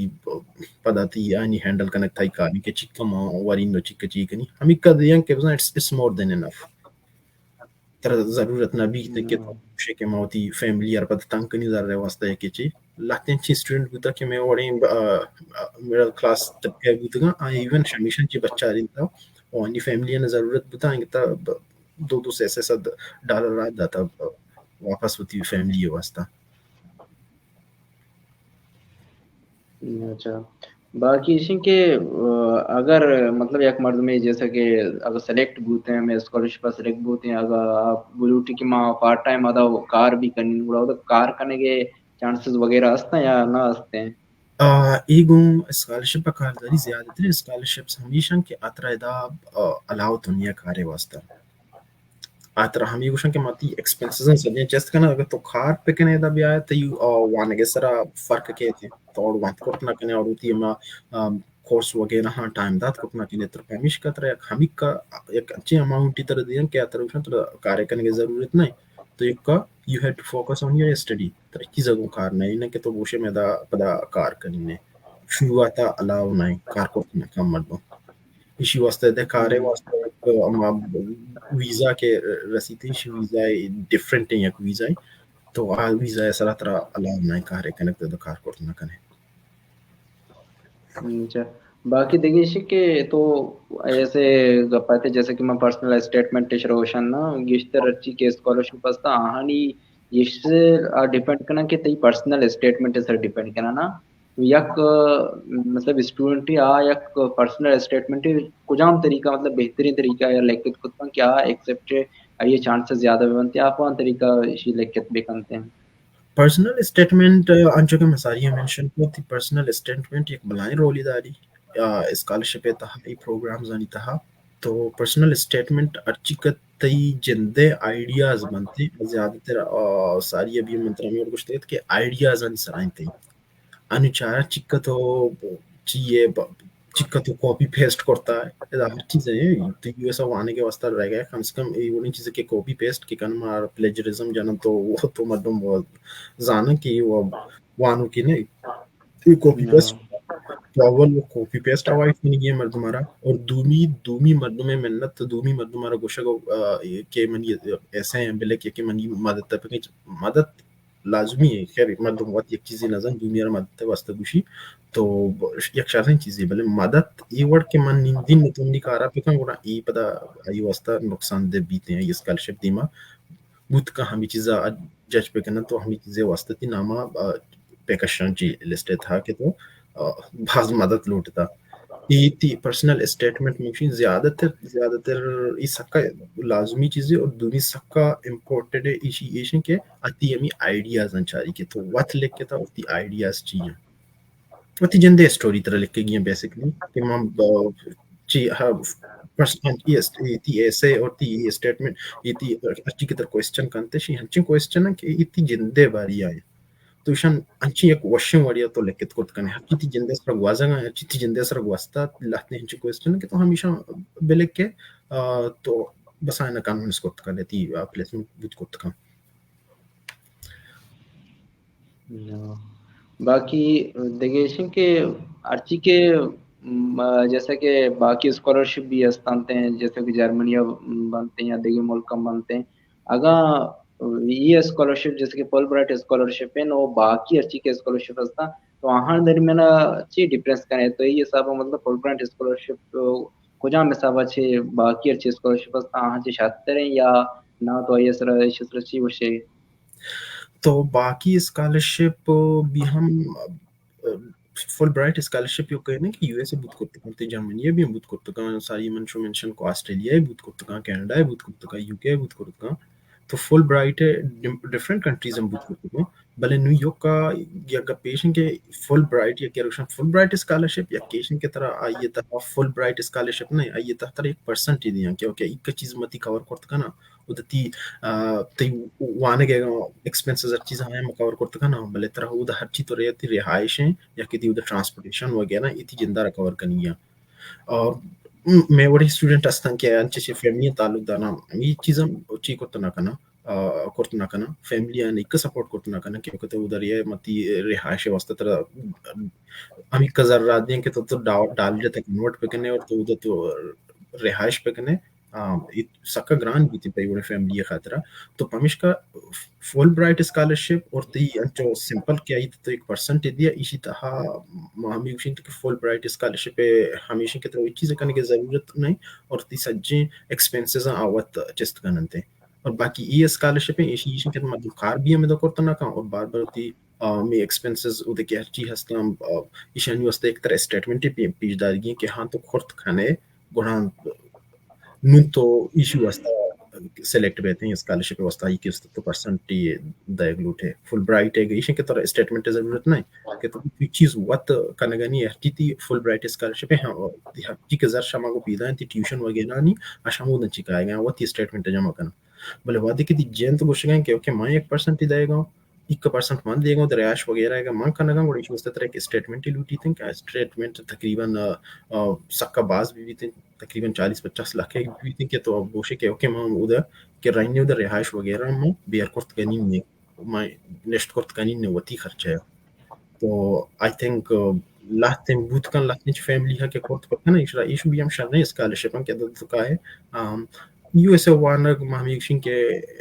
पदाती यानी हैंडल कनेक्ट था का के चिकम वरी नो चिक चिकनी हम का दिया के it's more than enough. Tara zarurat na bigte ke sheke mauti family ar pad tankani zarre wasta ke chi latin chi student buta ke me ore middle class tabke buta a even shamishan chi bachcha rinta और अन्य family ने जरूरत बताएंगे तब दो दो से ऐसे सब डॉलर आ जाता वापस होती फैमिली वास्ता. अच्छा बाकी इसी के अगर मतलब एक मर्द में जैसा कि अगर सेलेक्ट होते हैं मैं स्कॉलरशिप पर सेलेक्ट होते हैं अगर आप बुलूटी की माँ पार्ट टाइम आधा वो कार भी करनी पड़ा तो कार करने के चांसेस वगैरह हंसते हैं या ना हंसते हैं एगो स्कॉलरशिप का कारदारी ज्यादातर स्कॉलरशिप्स हमेशा के अतरायदा अलाउ दुनिया कारे वास्ता आतर हम ये क्वेश्चन के माती एक्सपेंसेस सजें जस्ट करना अगर तो खार पे कने दा भी आया तो यू वाने के सरा फर्क के थे तो और वंत कोटना कने और उती में कोर्स वगैरह हाँ टाइम दात कोटना कने तो पेमिश का तरह हमिक का एक अच्छी अमाउंट इतर दियन के अतर उठन तो कार्य करने की जरूरत नहीं तो एक का you have to focus on your study तर की जगह कार नहीं ना कि तो बोशे में दा पदा कार करने शुरुआत अलाउ नहीं कार कोटना कम मत दो इसी वास्ते देखा वास्ते वीजा के रसीद वीजा डिफरेंट है वीजा तो आ वीजा सरा तरह अलाउ नहीं करे कनेक्ट तो कार कोर्ट ना कने. अच्छा बाकी देखिए इसी के तो ऐसे गप्पाते जैसे कि मैं पर्सनल स्टेटमेंट रोशन ना गिश्तर अच्छी के स्कॉलरशिप असता हानी इससे डिपेंड करना कि तई पर्सनल स्टेटमेंट सर डिपेंड करना ना यक मतलब स्टूडेंट आ यक पर्सनल स्टेटमेंट कुजाम तरीका मतलब बेहतरीन तरीका या लिखित खुद क्या एक्सेप्ट ये चांसेस ज्यादा बनते हैं आप तरीका इसी लिखित भी करते हैं पर्सनल स्टेटमेंट अंचो के मसारिया मेंशन को थी पर्सनल स्टेटमेंट एक बलाई रोली दारी स्कॉलरशिप तहा ई प्रोग्राम्स आनी तहा तो पर्सनल स्टेटमेंट अर्चिकत तई जिंदे आइडियाज बनते ज्यादातर सारी अभी मंत्रा में और कुछ के आइडियाज आनी सराइन अनुचार चिक्कतो चाहिए चिक्का तो कॉपी पेस्ट करता है हर चीज़ें तो यूएस आने के वास्ते रह गया कम से कम ये वो चीज़ें के कॉपी पेस्ट के कन मार प्लेजरिज्म जाना तो वो तो मर्दम वो जाना कि वो वानु की नहीं ये कॉपी पेस्ट तो अव्वल वो कॉपी पेस्ट अवॉइड नहीं है मर्दमारा और दूमी दूमी मर्दों में मेहनत तो दूमी मर्दमारा गोशा को के मनी ऐसे हैं बिले के मनी मदद तक मदद लाजमी है खैर मर्दों वक्त एक चीज़ नजर दूमी मदद वास्ते गुशी तो यक्षारन चीज़ें भले मदद ये वर्ड के मन दिन में तुम निकारा पे कहाँ गुना ये पता ये वास्ता नुकसान दे बीते हैं ये स्कॉलरशिप दीमा बुत का हमी चीज़ा जज पे करना तो हमी चीज़ें वास्ता थी नामा पेकशन जी लिस्टेड था कि तो बाज मदद लूटता ये पर्सनल स्टेटमेंट में ज़्यादातर इस सबका लाजमी चीज़ें और दूसरी सबका इम्पोर्टेंट है इसी एशियन के अति हमी आइडियाज़ अंचारी के तो वत लिख के था उतनी आइडियाज़ चाहिए उतनी जंदे स्टोरी तरह लिख के गए बेसिकली कि हम ची हाँ पर्सनल ये ऐसे और ती स्टेटमेंट ये अच्छी की तरह क्वेश्चन करते शी हंचिंग क्वेश्चन है कि इतनी जिंदे बारी आए तो ईशान अंची एक वॉशिंग वाली तो लेकित कोट करने हर चीज़ जिंदे सर गुआज़ंगा हर चीज़ जिंदे सर गुआस्ता लाते हैं हंचिंग क्वेश्चन कि तो हमेशा बेलेक के तो बस आना कानून इसको तक लेती प्लेसमेंट बुत को तक बाकी देखिए कि अर्ची के जैसे कि बाकी स्कॉलरशिप भी हस्तांते हैं जैसे कि जर्मनिया बनते हैं या देगी मुल्क बनते हैं अगर ये स्कॉलरशिप जैसे कि फुलब्राइट स्कॉलरशिप है वो बाकी अर्ची के स्कॉलरशिप हस्ता तो वहाँ दरमियान अच्छी डिफरेंस करें तो ये सब मतलब फुलब्राइट स्कॉलरशिप कुछ में सब अच्छे बाकी अर्ची स्कॉलरशिप हस्ता वहाँ से छात्र हैं या ना तो ये सर अच्छी वशे तो बाकी स्कॉलरशिप भी हम फुल ब्राइट स्कॉलरशिप यो कहने कि यूएसए बुत करते जर्मनी भी बुत करते सारी मंशो मेंशन को ऑस्ट्रेलिया बुत करते कनाडा बुत करते यूके बुत करते तो फुल ब्राइट है डिफरेंट कंट्रीज हम बुत करते भले न्यूयॉर्क का या का पेशेंट के फुल ब्राइट या क्या फुल ब्राइट स्कॉलरशिप या केशन की तरह आइए था फुल ब्राइट स्कॉलरशिप नहीं आइए था तरह 1% ही दिया क्या एक चीज मती कवर करते ना उदती ती वाने के एक्सपेंसेस हर चीज हमें कवर करते ना भले तरह उधर हर चीज तो रहती रिहाइश है या कि उधर ट्रांसपोर्टेशन वगैरह इतनी जिंदा कवर करनी है और मैं वही स्टूडेंट असतं के अंचे फैमिली ताल्लुक दाना ये चीज़ ची करतो ना कना फैमिली आणि एक सपोर्ट करतो ना कना क्योंकि उधर ये मती रिहाइश वास्ते तरह हम एक कज़र रात दिन के तो डाल जाते कन्वर्ट पे करने और तो उधर तो रिहाइश पे करने सका ग्रांट भी थी पे फैमिली खातिर तो पमिश का फुल ब्राइट स्कॉलरशिप और ती अंचो सिंपल क्या ही तो 1% दिया इसी तरह हमें उसी के फुल ब्राइट स्कॉलरशिप हमेशा की तरह चीज़ें करने की ज़रूरत नहीं और ती सज्जे एक्सपेंसेस आवत चेस्ट करनते और बाकी ये स्कॉलरशिप है इसी इसी के मतलब कार भी हमें तो करता ना और बार बार ती में एक्सपेंसेस उधर के हर चीज़ हस्ताम ईशानी वास्ते एक तरह स्टेटमेंट ही पेश दारगी कि हाँ तो खुर्द खाने गुणा नूतो इशू वास्ता सेलेक्ट बेते हैं स्कॉलरशिप वास्ता ही किस तो परसेंट ये दायगलूट है फुल ब्राइट है इशे के तरह स्टेटमेंट जरूरत नहीं कि तो चीज व्हाट कनगनी है ती फुल ब्राइट स्कॉलरशिप है हाँ ती के जर शमा को पीदा ती ट्यूशन वगैरह नहीं आशामो न चिकाएगा वो ती स्टेटमेंट जमा करना बोले वादे की ती जेन तो गोशगा के ओके मैं 1% ही देगा 1% मान देगा उधर ऐश वगैरह का मान कनगा बड़ी इशू तरह के स्टेटमेंट ही लूटी थे क्या स्टेटमेंट तकरीबन सक्का बाज भी थे तकरीबन 40-50 लाख भी थे तो अब बोशे के ओके मैं उधर के राइने उधर रिहाइश वगैरह में बेयर कोर्ट कनी ने मैं नेक्स्ट कोर्ट कनी ने वती खर्चा है तो I think last booth kan latin family ha ke kort pa na ishra ishu bi am shana scholarship an ke da ka hai USA wana mami shin ke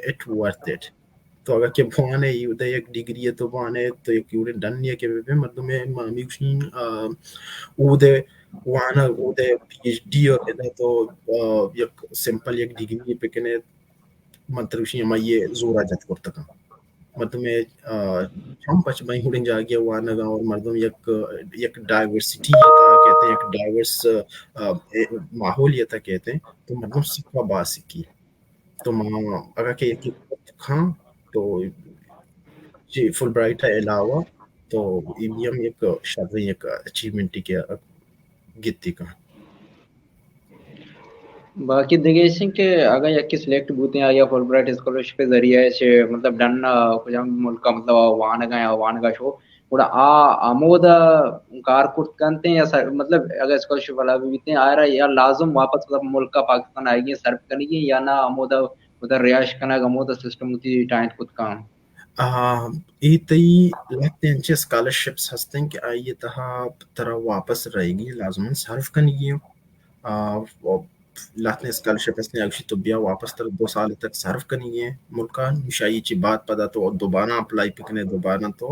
it worth it तो अगर के भवाने उदय एक degree है तो भवाने तो एक यूरे done नहीं है के वे मतलब में मामी उसी उदय वाना उदय पीएचडी और इधर तो एक सिंपल एक डिग्री पे कने मतलब उसी हमारे ये जोरा जात करता का मतलब में हम पच भाई हुडिंग जागे वाना का और मर्दों एक एक डाइवर्सिटी था कहते हैं एक डाइवर्स माहौल ये था कहते हैं तो मतलब सबका बात की तो माँ अगर के एक खां तो जी फुलब्राइट है अलावा तो ईवीएम एक शादी एक अचीवमेंट के गित्ती का बाकी देखिए कि अगर यक्की सिलेक्ट बूते हैं या फुलब्राइट स्कॉलरशिप के जरिए से मतलब डन कुछ मुल्क का मतलब वाहन का या वाहन का शो थोड़ा आमोदा कार कुर्त करते हैं या मतलब अगर स्कॉलरशिप वाला भी बीते आ रहा है या लाजम वापस मतलब मुल्क का पाकिस्तान आएगी सर्व करेंगे या ना आमोदा उधर रिहाइश करना आमोदा सिस्टम होती टाइट कुछ काम إيتي لاتين scholarships هستن که آیه تها ترا واپس रहेगी लाजमन सर्व कनिए لاتين scholarship हस्तने अगशी तो बिया वापस तर 2 साल तक सर्व कनिए मुल्का निशाई ची बात पता तो दोबारा अप्लाई पिकने दोबारा तो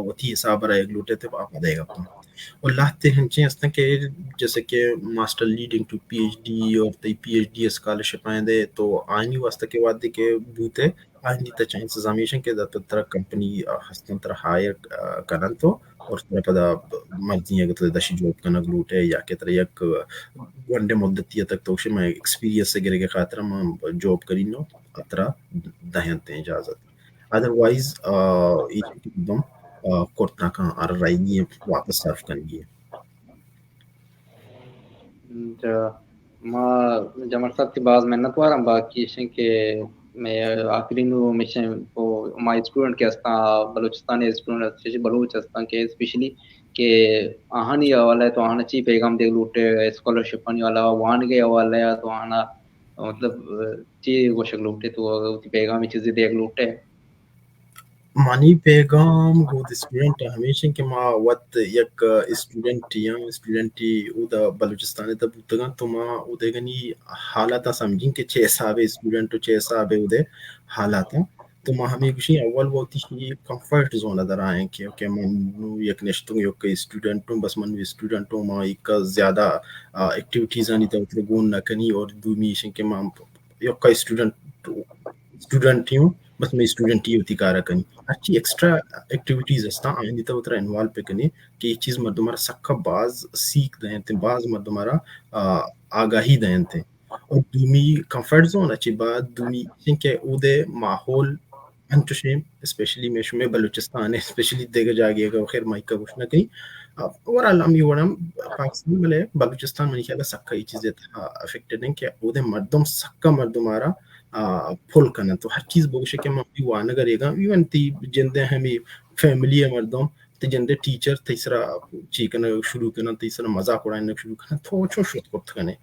वती हिसाब रहा एक लूटे थे आप देगा तो और लाते हैं हस्ते के जैसे कि मास्टर लीडिंग टू पीएचडी और ते पीएचडी स्कॉलरशिप आए तो आनी वास्ते के बाद के बूते आनी त चांसेस हमेशा के तर कंपनी हस्तांतर हायर करन तो और तरह पदा मर्जी अगर दशी जॉब करना ग्लूटे या के तरह एक वनडे मुद्दती तक तो मैं एक्सपीरियंस से गिरे के खातिर हम जॉब करी नो अतरा दहनते इजाजत अदरवाइज एकदम कोर्टना का आर राइगी वापस सर्व करेंगे ma Jamal साहब की बात मेहनत वाला बाकी के मैं आखिरी नु मिशन को माय स्टूडेंट के अस्ता बलूचिस्तानी स्टूडेंट अच्छे बलूच अस्ता के स्पेशली के आहानी वाला है तो आना ची पैगाम दे लूटे स्कॉलरशिप आने वाला वान के वाला है तो आना मतलब ची गोशक लूटे तो पैगाम चीजें देख लूटे Money पेगाम गो स्टूडेंट हमेशा के माँ वत एक स्टूडेंट या स्टूडेंट उदा बलूचिस्तान तब उतगा तो माँ उदेगनी हालात समझिन के 6 साल स्टूडेंट 6 साल उदे हालात तो माँ हमें कुछ अव्वल वो थी कंफर्ट जोन अदर आए कि ओके मनु एक नेश्तुंग yok स्टूडेंट तो बस मनु स्टूडेंट तो माँ एक ज़्यादा एक्टिविटीज़ आनी तो उतरे गोन न कनी और दूमी के माँ yok स्टूडेंट हूँ बस मैं स्टूडेंट ही होती कार कनी अच्छी एक्स्ट्रा एक्टिविटीज हस्ता आइंदी तो उतरा इन्वॉल्व पे कनी कि ये चीज मर तुम्हारा सक्का बाज सीख दें थे बाज मर तुम्हारा आगाही दें थे और दूमी कंफर्ट जोन अच्छी बात दूमी के उदे माहौल अंतुशे स्पेशली में शुमे बलूचिस्तान है स्पेशली देगा जागी अगर खैर माइक का कुछ ना कहीं ओवरऑल हम यूरम पाकिस्तान में बलूचिस्तान में क्या सक्का ये चीजें अफेक्टेड हैं कि उदे मर्दम सक्का मर्दुमारा फुल करना तो हर चीज बोगे कि हम वाना करेगा इवन ती जिंदे हमें फैमिली है मर्दम ते जिंदे टीचर तीसरा चीकना शुरू करना तीसरा मजाक उड़ाना शुरू करना तो चो शुरू करते कने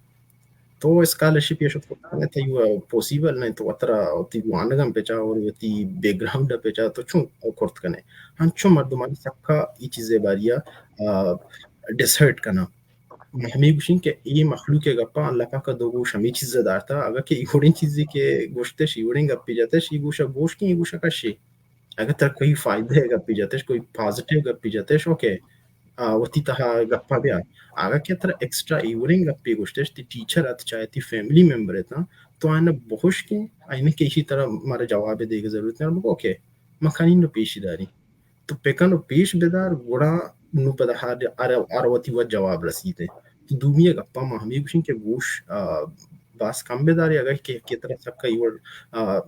तो स्कॉलरशिप ये शुरू करना था यू पॉसिबल नहीं तो अतरा ती वाना गम पे चाहो और ती बैकग्राउंड पे चाहो तो चो करते कने हम चो मर्दम सक्का ये चीजें बारिया डिसहर्ट करना हमें गुशिन के ये मखलूक के गप्पा अल्लाह पाक का दोगो शमी चीज दारता अगर के इहोड़े चीज़ के गोश्ते शिवड़े गप्पी जाते शी गुशा गोश की गुशा का शे अगर तर कोई फायदे है गप्पी जाते कोई पॉजिटिव गप्पी जाते ओके वती तहा गप्पा भी आगा के तर एक्स्ट्रा इवरिंग गप्पी गोश्ते ती टीचर अत चाहे ती फैमिली मेंबर है तो आना बहुश के आइने के इसी तरह हमारे जवाब देगा जरूरत है ओके मखानी नो पेशीदारी तो पेकानो पेश बेदार गोड़ा नु पदा हार आरवती व जवाब रसीते तो दुनिया गप्पा मा हमें कुछ के गोश बास कम बेदारी अगर के तरह सबका इवर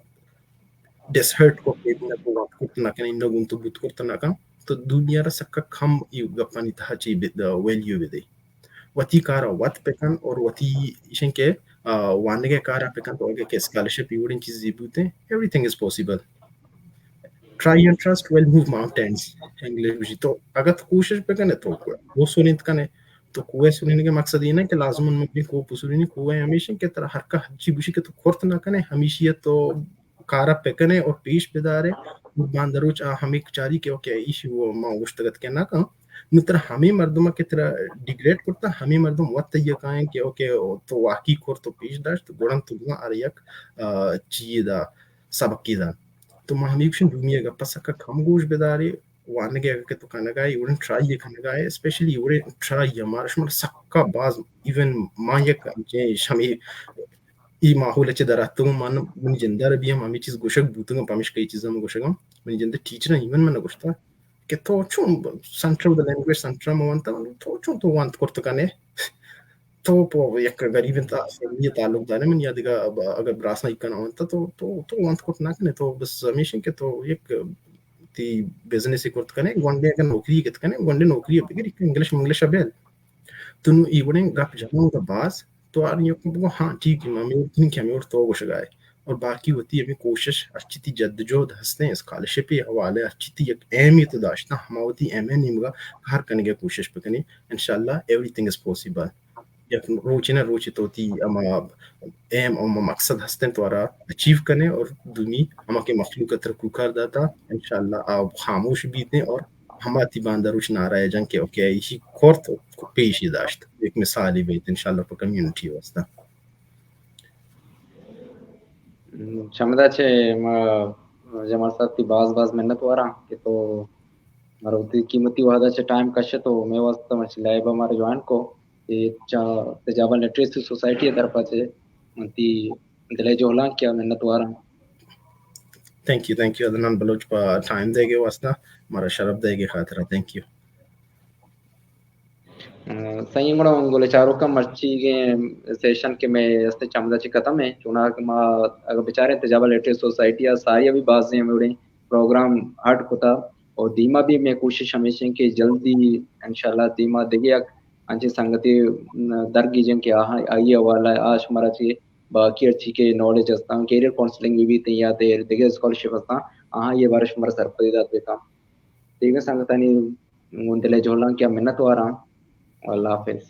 डिसहर्ट को पेटना को वाट कुतना के इन लोगों तो बुत कुतना का तो दुनिया रा सबका खम इ गप्पा नि था ची वैल्यू बेदे वती कारा वत पेकन और वती इशन के वाने के कारा पेकन तो आगे के स्कॉलरशिप इवरिंग चीज बुते everything is possible try and trust will move mountains English तो अगर तो कोशिश पे कने तो वो सुनित कने तो कुएं सुनने के मकसद ये ना कि लाजम उनमें अपनी को पुसुनी कुएं हमेशा के तरह हर का हच्ची बुशी के तो खोर्त ना कने हमेशा तो कारा पे कने और पेश बेदारे बांदरुच हमें चारी के ओके इशू वो मां उष्तगत के ना का मित्र हमें मर्दमा के तरह डिग्रेड करता हमें मर्दम वत ये कहें कि ओके तो वाकी खोर तो पेश दाश तो गुणन तो गुना अरियक चीदा सबक की दा तो mahamikshin dumiyaga pasaka kamgosh bedare wanage ke to kanagai you wouldn't try ye kanagai especially you wouldn't try ye marshmal sakka baz even mayak je shami ई माहौल अच्छे दरातों मान मन जिंदा रबी हम हमें चीज गोशक बूतंगा पामिश कई चीज़ हम गोशक हम मन जिंदा टीचर इवन मन गोश्ता कि तो चुन सेंट्रल द लैंग्वेज सेंट्रल मोवंता तो चुन तो वांट करते कने तो पो एक गरीब इंता ये ताल्लुक दाने मन याद का अगर ब्रासना इकना होता तो वांट करते ना कने तो बस हमेशा के तो एक ती बिजनेस ही करते कने वनडे का नौकरी करते कने वनडे नौकरी अभी इंग्लिश इंग्लिश अबेल तुनु इवने गप जाऊं द बास तो आर यो को हाँ ठीक है मैं उतनी क्या मैं और तो गोश गाय اور باقی ہوتی ہمیں کوشش اچھی تھی جدجہد ہستے ہیں اسکالرشپ حوالے اچھی تھی ایک اہمیت داشتہ ہماوتی اہمیت نہیں مگا ہر کرنے کے کوشش پہ کنی انشاءاللہ ایوری تھنگ از پاسبل یک روچی نہ روچی توتی اما ایم اما مقصد ہستن توارا اچیو کرنے اور دنی اما کے مخلوق ترکو کر داتا انشاءاللہ آپ خاموش بیتیں اور ہماتی باندروش نارائے جنگ کے اوکے ایشی کورت پیشی داشت ایک مثالی بیت انشاءاللہ پر کمیونٹی واسطہ क्षमता છે જે મારા સાથે બાઝ મહેનત વાળા કે તો મારો कीमती वादा છે टाइम कशे तो मैं वास्ता मच लाइव हमारे जॉइन को तजाबन लिटरेसी सोसाइटी तरफ से ती दिले जोला क्या मेहनत वारा थैंक यू अदनान बलोच पर टाइम देगे वास्ता हमारा शरफ देगे खातिर थैंक यू सही मणो गोले चारों का मर्ची के सेशन के में अस्ते चमदा ची खत्म है चुना के मा अगर बेचारे तजाबन लिटरेसी सोसाइटी या सारी अभी बाज़ में उड़े प्रोग्राम हट कोता और धीमा भी मैं कोशिश हमेशा कि जल्दी इंशाल्लाह धीमा देगे अंचे संगति दरगी जन के आइए वाला आज हमारा ची बाकी अच्छी के नॉलेज हस्ता कैरियर काउंसलिंग भी तैयार थे देगे स्कॉलरशिप हस्ता ये वर्ष हमारा सरपदी दात बेका ठीक है संगतानी उनते ले जोला क्या मेहनत वारा अल्लाह हाफिज